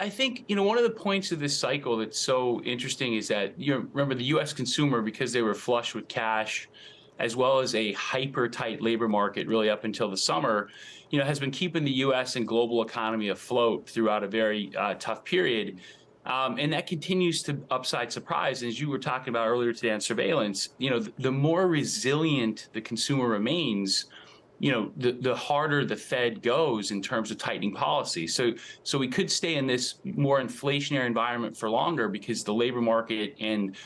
I think, one of the points of this cycle that's so interesting is that, remember the US consumer, because they were flush with cash, as well as a hyper tight labor market really up until the summer, has been keeping the US and global economy afloat throughout a very tough period. And that continues to upside surprise. As you were talking about earlier today on surveillance, the more resilient the consumer remains, the harder the Fed goes in terms of tightening policy. So we could stay in this more inflationary environment for longer because the labor market and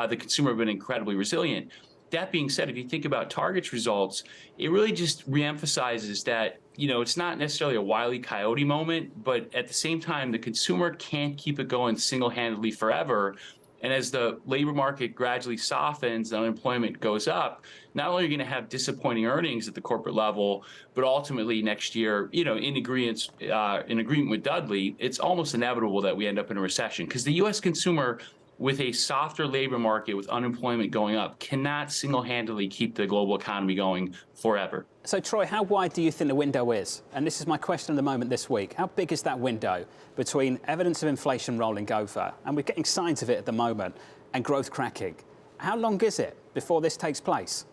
the consumer have been incredibly resilient. That being said, if you think about Target's results, it really just reemphasizes that, it's not necessarily a Wile E. Coyote moment, but at the same time, the consumer can't keep it going single-handedly forever. And as the labor market gradually softens, and unemployment goes up, not only are you going to have disappointing earnings at the corporate level, but ultimately next year, in agreement with Dudley, it's almost inevitable that we end up in a recession because the U.S. consumer, with a softer labor market, with unemployment going up, cannot single-handedly keep the global economy going forever. So, Troy, how wide do you think the window is? And this is my question of the moment this week. How big is that window between evidence of inflation rolling over, and we're getting signs of it at the moment, and growth cracking? How long is it before this takes place?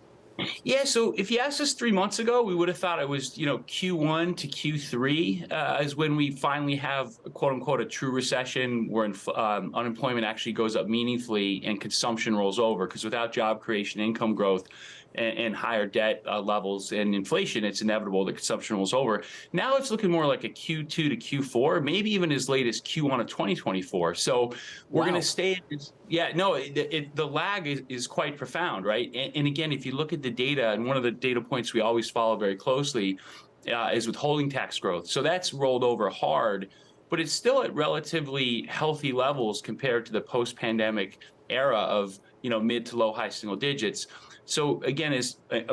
Yeah, so if you asked us 3 months ago, we would have thought it was, Q1 to Q3 is when we finally have, quote unquote, a true recession where unemployment actually goes up meaningfully and consumption rolls over. Because without job creation, income growth, and higher debt levels and inflation, it's inevitable that consumption rolls over. Now it's looking more like a Q2 to Q4, maybe even as late as Q1 of 2024. So we're going to stay. Yeah, no, the lag is quite profound, right? And again, if you look at the data, and one of the data points we always follow very closely is withholding tax growth. So that's rolled over hard, but it's still at relatively healthy levels compared to the post-pandemic era of mid to low high single digits. So again,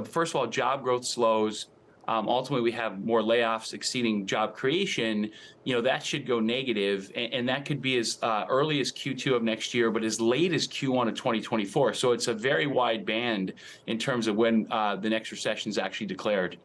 first of all, job growth slows. Ultimately, we have more layoffs exceeding job creation. That should go negative, and that could be as early as Q2 of next year, but as late as Q1 of 2024. So it's a very wide band in terms of when the next recession is actually declared.